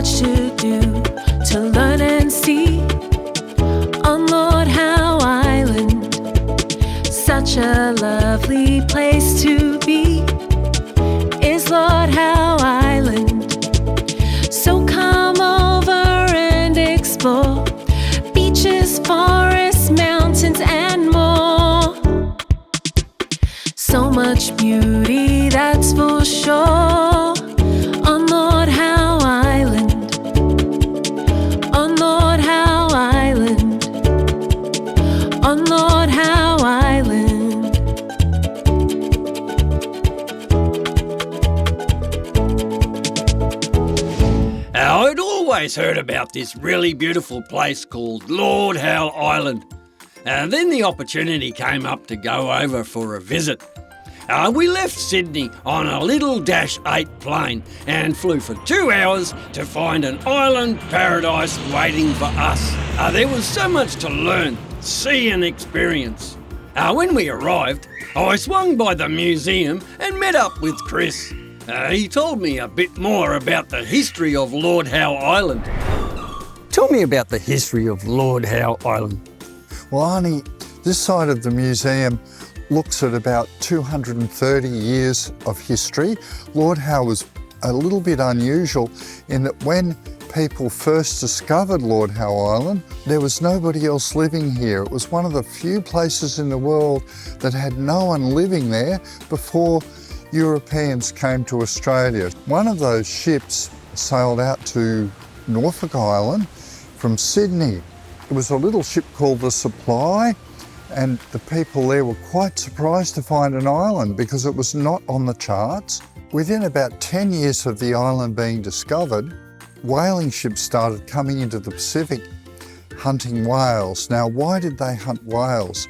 much to do, to learn and see on Lord Howe Island. Such a lovely place to be is Lord Howe Island. So come over and explore beaches, forests, mountains, and more. So much beauty, that's for sure, on Lord Howe Island. On Lord Howe Island. On Lord Howe Island. I'd always heard about this really beautiful place called Lord Howe Island. Then the opportunity came up to go over for a visit. We left Sydney on a little Dash 8 plane and flew for 2 hours to find an island paradise waiting for us. There was so much to learn, see and experience. When we arrived, I swung by the museum and met up with Chris. He told me a bit more about the history of Lord Howe Island. Tell me about the history of Lord Howe Island. Well, Arnie, this side of the museum looks at about 230 years of history. Lord Howe was a little bit unusual in that when people first discovered Lord Howe Island, there was nobody else living here. It was one of the few places in the world that had no one living there before Europeans came to Australia. One of those ships sailed out to Norfolk Island from Sydney. It was a little ship called the Supply, and the people there were quite surprised to find an island because it was not on the charts. Within about 10 years of the island being discovered, whaling ships started coming into the Pacific hunting whales. Now, why did they hunt whales?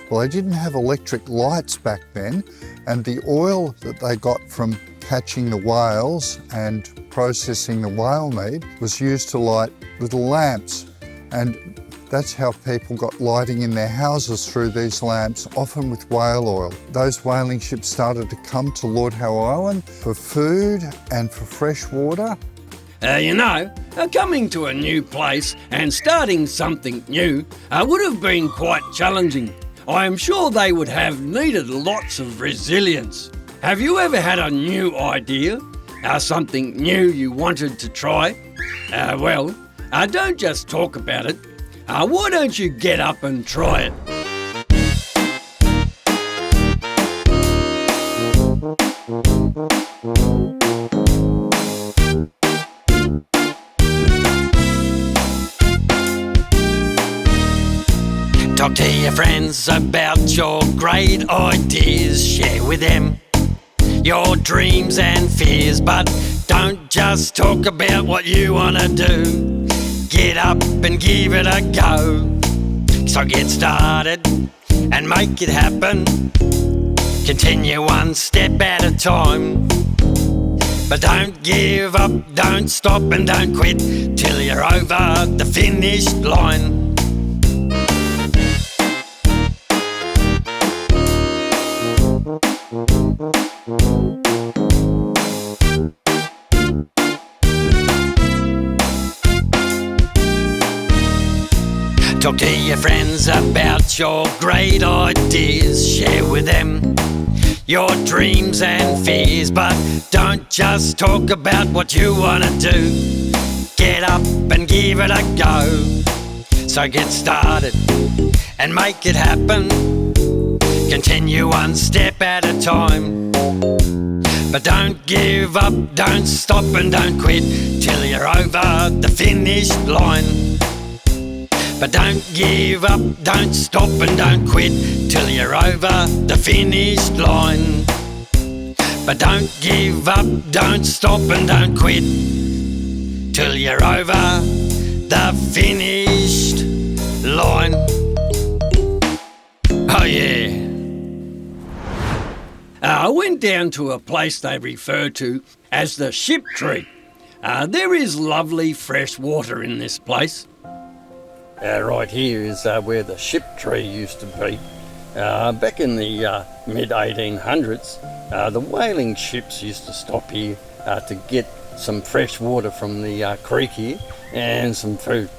Well, they didn't have electric lights back then, and the oil that they got from catching the whales and processing the whale meat was used to light little lamps. And that's how people got lighting in their houses through these lamps, often with whale oil. Those whaling ships started to come to Lord Howe Island for food and for fresh water. Coming to a new place and starting something new would have been quite challenging. I am sure they would have needed lots of resilience. Have you ever had a new idea? Something new you wanted to try? Don't just talk about it. Why don't you get up and try it? Talk to your friends about your great ideas. Share with them your dreams and fears, but don't just talk about what you want to do. Get up and give it a go. So get started and make it happen. Continue one step at a time. But don't give up, don't stop and don't quit till you're over the finish line. Talk to your friends about your great ideas. Share with them your dreams and fears, but don't just talk about what you want to do. Get up and give it a go. So get started and make it happen. Continue one step at a time. But don't give up, don't stop and don't quit till you're over the finish line. But don't give up, don't stop and don't quit till you're over the finish line. But don't give up, don't stop and don't quit till you're over the finished line. Oh yeah. I went down to a place they refer to as the Ship Tree. There is lovely fresh water in this place. Right here is where the Ship Tree used to be. Back in the mid-1800s, the whaling ships used to stop here to get some fresh water from the creek here and some food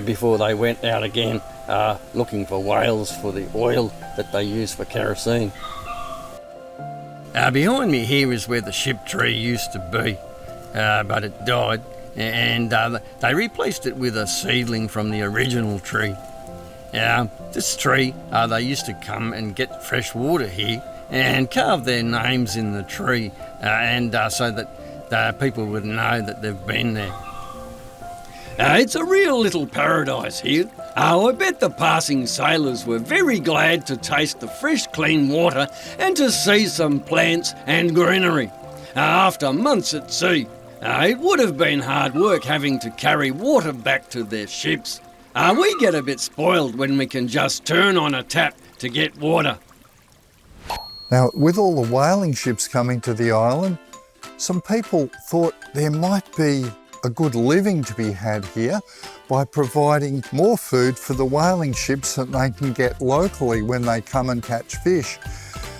before they went out again looking for whales for the oil that they use for kerosene. Behind me here is where the ship tree used to be, but it died, and they replaced it with a seedling from the original tree. This tree, they used to come and get fresh water here and carve their names in the tree, and so that people would know that they've been there. It's a real little paradise here. I bet the passing sailors were very glad to taste the fresh, clean water and to see some plants and greenery. After months at sea, it would have been hard work having to carry water back to their ships. We get a bit spoiled when we can just turn on a tap to get water. Now, with all the whaling ships coming to the island, some people thought there might be a good living to be had here by providing more food for the whaling ships that they can get locally when they come and catch fish,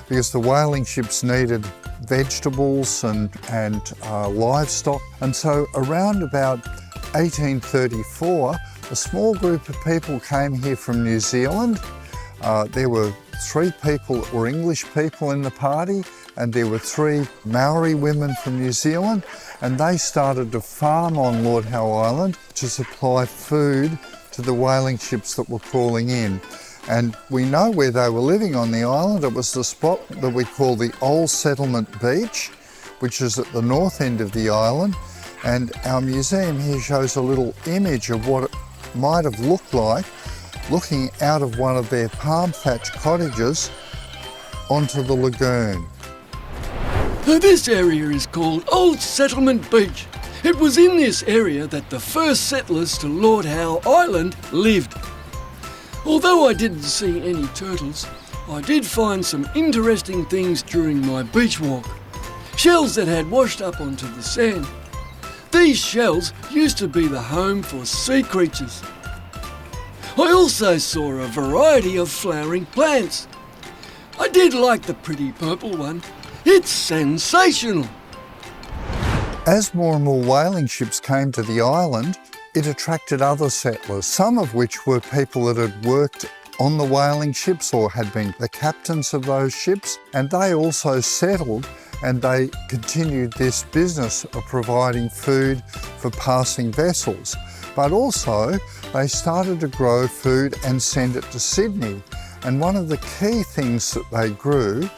because the whaling ships needed vegetables and livestock. And so around about 1834, a small group of people came here from New Zealand. There were 3 people that were English people in the party, and there were 3 Maori women from New Zealand, and they started to farm on Lord Howe Island to supply food to the whaling ships that were calling in. And we know where they were living on the island. It was the spot that we call the Old Settlement Beach, which is at the north end of the island. And our museum here shows a little image of what it might have looked like looking out of one of their palm thatch cottages onto the lagoon. This area is called Old Settlement Beach. It was in this area that the first settlers to Lord Howe Island lived. Although I didn't see any turtles, I did find some interesting things during my beach walk. Shells that had washed up onto the sand. These shells used to be the home for sea creatures. I also saw a variety of flowering plants. I did like the pretty purple one. It's sensational. As more and more whaling ships came to the island, it attracted other settlers, some of which were people that had worked on the whaling ships or had been the captains of those ships, and they also settled and they continued this business of providing food for passing vessels. But also they started to grow food and send it to Sydney. And one of the key things that they grew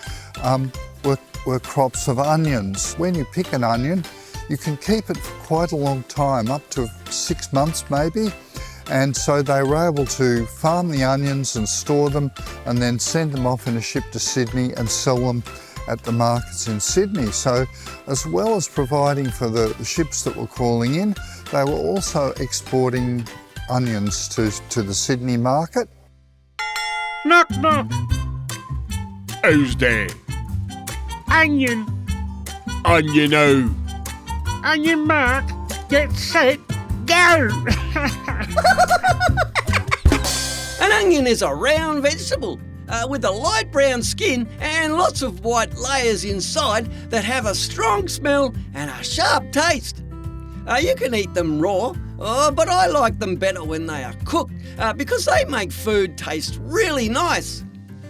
were crops of onions. When you pick an onion, you can keep it for quite a long time, up to 6 months maybe. And so they were able to farm the onions and store them and then send them off in a ship to Sydney and sell them at the markets in Sydney. So as well as providing for the ships that were calling in, they were also exporting onions to the Sydney market. Knock, knock. Who's there? Onion. Onion who? Onion Mark. Get set. Go! An onion is a round vegetable with a light brown skin and lots of white layers inside that have a strong smell and a sharp taste. You can eat them raw, but I like them better when they are cooked because they make food taste really nice.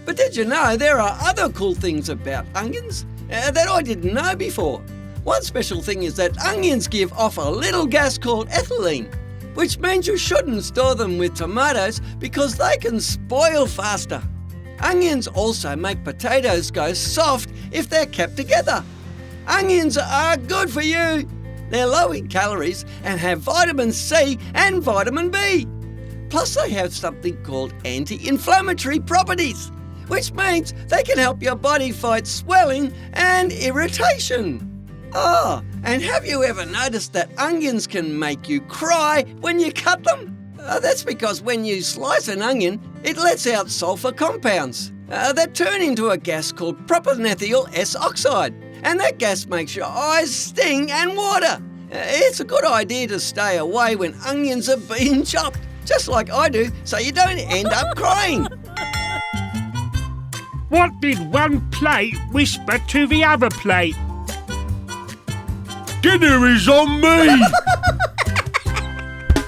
But did you know there are other cool things about onions that I didn't know before? One special thing is that onions give off a little gas called ethylene, which means you shouldn't store them with tomatoes because they can spoil faster. Onions also make potatoes go soft if they're kept together. Onions are good for you. They're low in calories and have vitamin C and vitamin B. Plus they have something called anti-inflammatory properties, which means they can help your body fight swelling and irritation. Oh, and have you ever noticed that onions can make you cry when you cut them? That's because when you slice an onion, it lets out sulfur compounds that turn into a gas called propanethyl S oxide, and that gas makes your eyes sting and water. It's a good idea to stay away when onions are being chopped, just like I do, so you don't end up crying. What did one plate whisper to the other plate? Dinner is on me!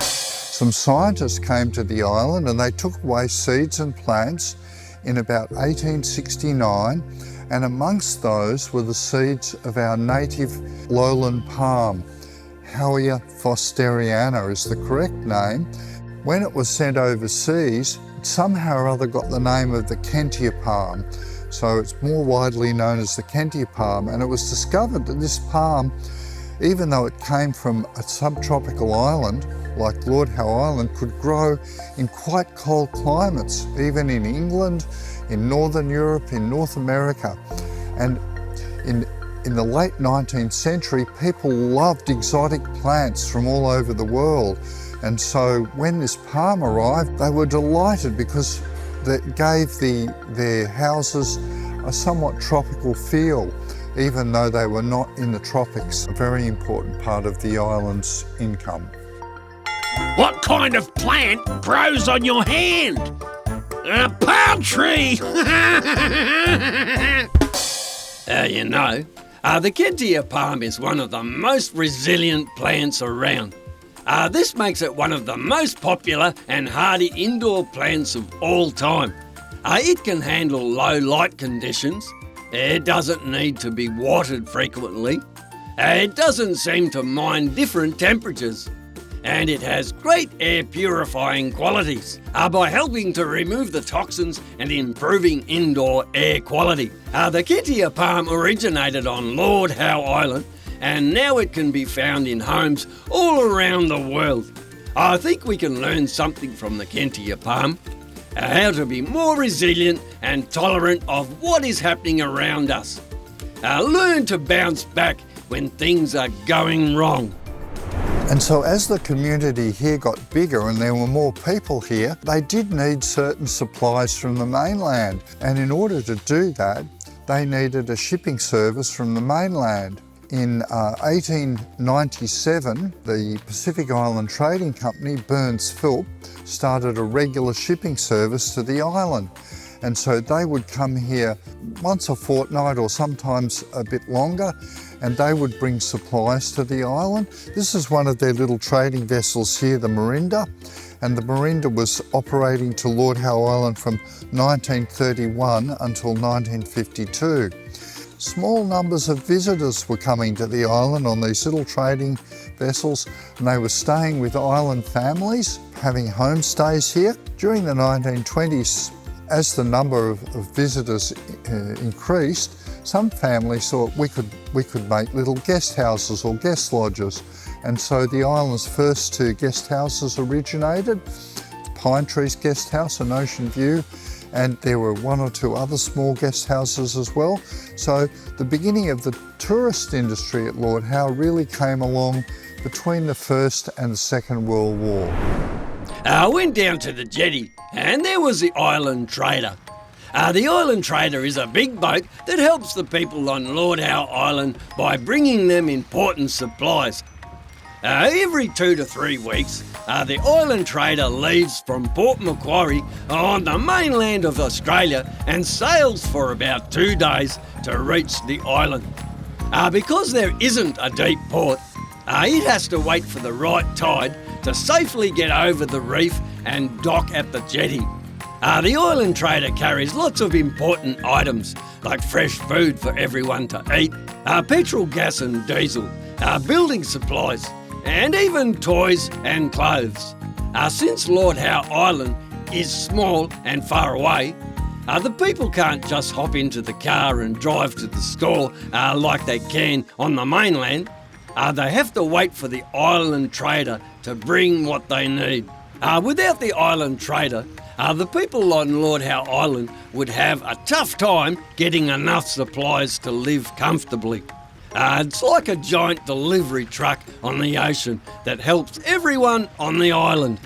Some scientists came to the island and they took away seeds and plants in about 1869, and amongst those were the seeds of our native lowland palm. Howea fosteriana is the correct name. When it was sent overseas, it somehow or other got the name of the Kentia palm. So it's more widely known as the Kentia palm, and it was discovered that this palm, even though it came from a subtropical island like Lord Howe Island, could grow in quite cold climates, even in England, in Northern Europe, in North America. And in the late 19th century, people loved exotic plants from all over the world. And so when this palm arrived, they were delighted because it gave their houses a somewhat tropical feel, even though they were not in the tropics, a very important part of the island's income. What kind of plant grows on your hand? A palm tree! The Kentia palm is one of the most resilient plants around. This makes it one of the most popular and hardy indoor plants of all time. It can handle low light conditions. It doesn't need to be watered frequently. It doesn't seem to mind different temperatures. And it has great air purifying qualities by helping to remove the toxins and improving indoor air quality. The Kentia palm originated on Lord Howe Island, and now it can be found in homes all around the world. I think we can learn something from the Kentia palm, how to be more resilient and tolerant of what is happening around us. Learn to bounce back when things are going wrong. And so as the community here got bigger and there were more people here, they did need certain supplies from the mainland. And in order to do that, they needed a shipping service from the mainland. In 1897, the Pacific Island Trading Company, Burns Philp, started a regular shipping service to the island. And so they would come here once a fortnight or sometimes a bit longer, and they would bring supplies to the island. This is one of their little trading vessels here, the Marinda, and the Marinda was operating to Lord Howe Island from 1931 until 1952. Small numbers of visitors were coming to the island on these little trading vessels, and they were staying with island families, having homestays here. During the 1920s, as the number of visitors increased, some families thought we could make little guest houses or guest lodges. And so the island's first two guest houses originated, Pine Trees Guest House and Ocean View, and there were one or two other small guest houses as well. So the beginning of the tourist industry at Lord Howe really came along between the First and the Second World War. I went down to the jetty and there was the island trader. The island trader is a big boat that helps the people on Lord Howe Island by bringing them important supplies. Every 2 to 3 weeks, the island trader leaves from Port Macquarie on the mainland of Australia and sails for about 2 days to reach the island. Because there isn't a deep port, it has to wait for the right tide to safely get over the reef and dock at the jetty. The island trader carries lots of important items like fresh food for everyone to eat, petrol, gas and diesel, building supplies, and even toys and clothes. Since Lord Howe Island is small and far away, the people can't just hop into the car and drive to the store like they can on the mainland. They have to wait for the island trader to bring what they need. Without the island trader, the people on Lord Howe Island would have a tough time getting enough supplies to live comfortably. It's like a giant delivery truck on the ocean that helps everyone on the island.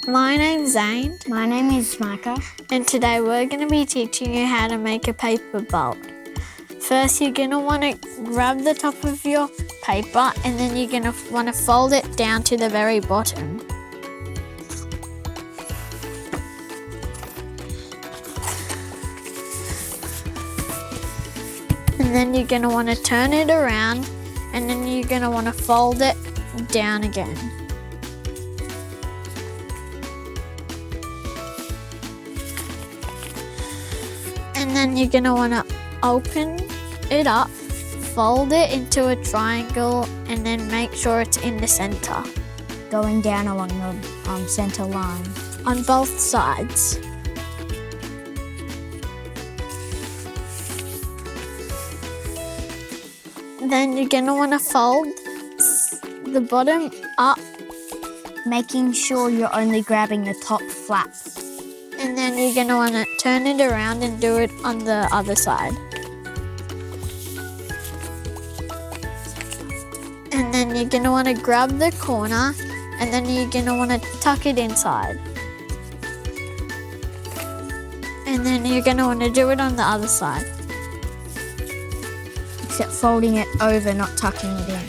My name's Zane. My name is Micah. And today we're going to be teaching you how to make a paper boat. First, you're going to want to grab the top of your paper and then you're going to want to fold it down to the very bottom. And then you're going to want to turn it around and then you're going to want to fold it down again. And then you're going to want to open it up, fold it into a triangle, and then make sure it's in the center. Going down along the center line. On both sides. Then you're going to want to fold the bottom up, Making sure you're only grabbing the top flap. and then you're going to want to turn it around and do it on the other side. And then you're going to want to grab the corner, and then you're going to want to tuck it inside. And then you're going to want to do it on the other side. Except folding it over, not tucking it in.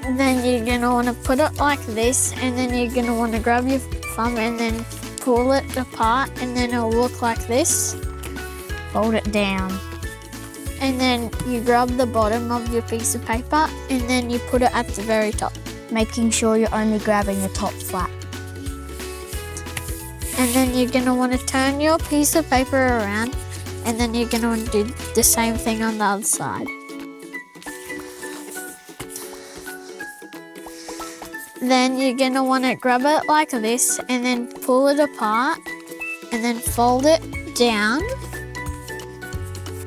And then you're going to want to put it like this, and then you're going to want to grab your thumb and then pull it apart, and then it'll look like this. Fold it down. And then you grab the bottom of your piece of paper, and then you put it at the very top. Making sure you're only grabbing the top flap. And then you're going to want to turn your piece of paper around, and then you're going to want to do the same thing on the other side. Then you're going to want to grab it like this, and then pull it apart, and then fold it down.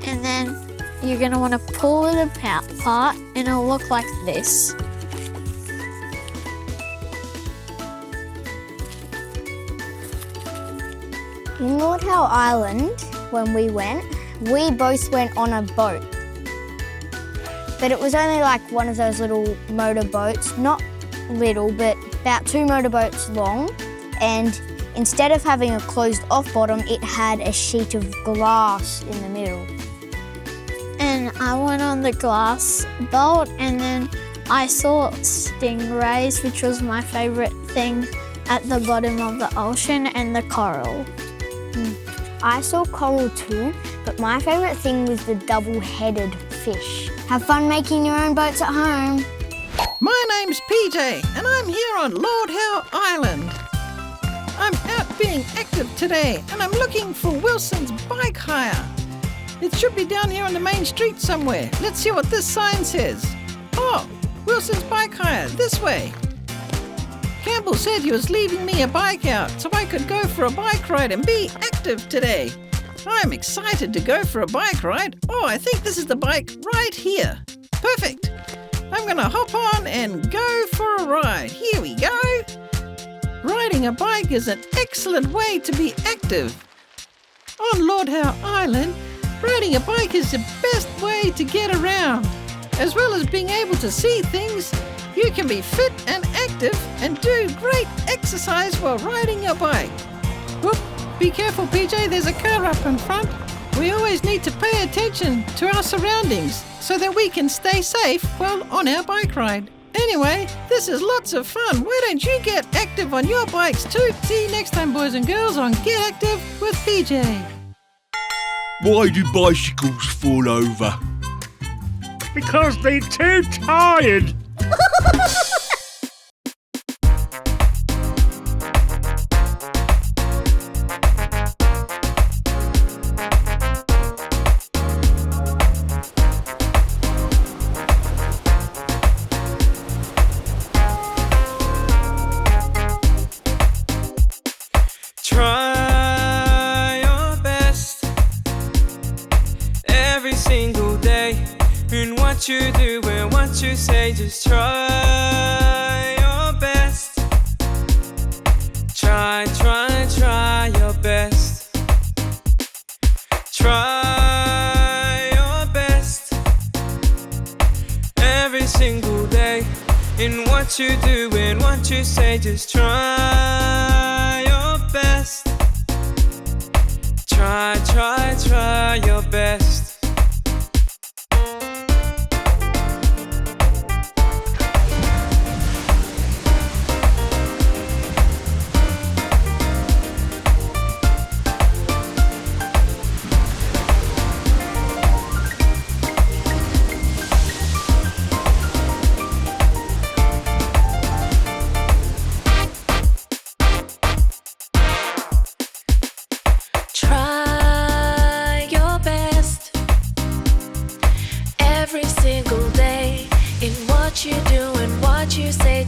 And then you're going to want to pull it apart, and it'll look like this. In Lord Howe Island, when we both went on a boat. But it was only like one of those little motor boats, not little, but about 2 motorboats long. And instead of having a closed off bottom, it had a sheet of glass in the middle. And I went on the glass boat, and then I saw stingrays, which was my favourite thing, at the bottom of the ocean, and the coral. I saw coral too, but my favourite thing was the double-headed fish. Have fun making your own boats at home. My name's PJ, and I'm here on Lord Howe Island. I'm out being active today, and I'm looking for Wilson's bike hire. It should be down here on the main street somewhere. Let's see what this sign says. Oh, Wilson's bike hire, this way. Campbell said he was leaving me a bike out so I could go for a bike ride and be active today. I'm excited to go for a bike ride. Oh, I think this is the bike right here. Perfect. I'm gonna hop on and go for a ride. Here we go. Riding a bike is an excellent way to be active. On Lord Howe Island, riding a bike is the best way to get around. As well as being able to see things, you can be fit and active and do great exercise while riding your bike. Whoop, be careful, PJ, there's a car up in front. We always need to pay attention to our surroundings so that we can stay safe while on our bike ride. Anyway, this is lots of fun. Why don't you get active on your bikes too? See you next time, boys and girls, on Get Active with PJ. Why do bicycles fall over? Because they're too tired. Try your best every single day in what you do and what you say. Just try your best. Try your best. Try your best every single day in what you do and what you say. Just try your best. Try your best.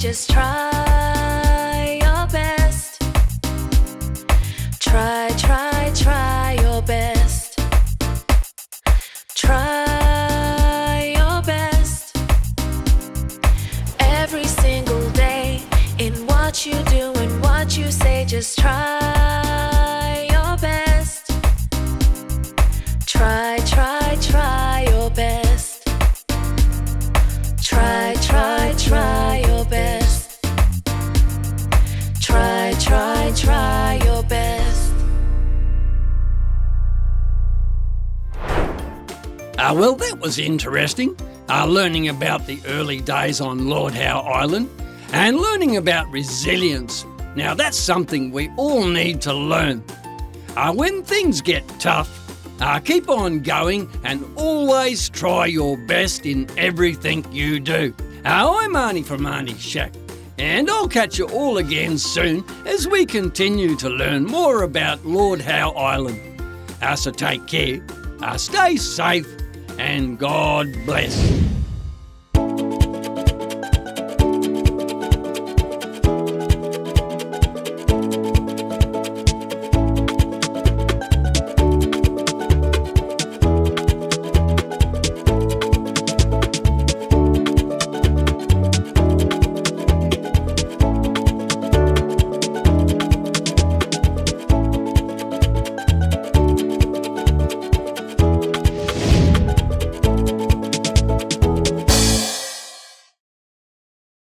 just try your best. Try, try, try your best. Try your best. Every single day, in what you do and what you say, just try your best. Try, try, try your best. Try, try, try your best. Try, try, try your best. Well, that was interesting. Learning about the early days on Lord Howe Island and learning about resilience. Now, that's something we all need to learn. When things get tough, keep on going and always try your best in everything you do. I'm Arnie from Arnie's Shack, and I'll catch you all again soon as we continue to learn more about Lord Howe Island. So take care, stay safe, and God bless.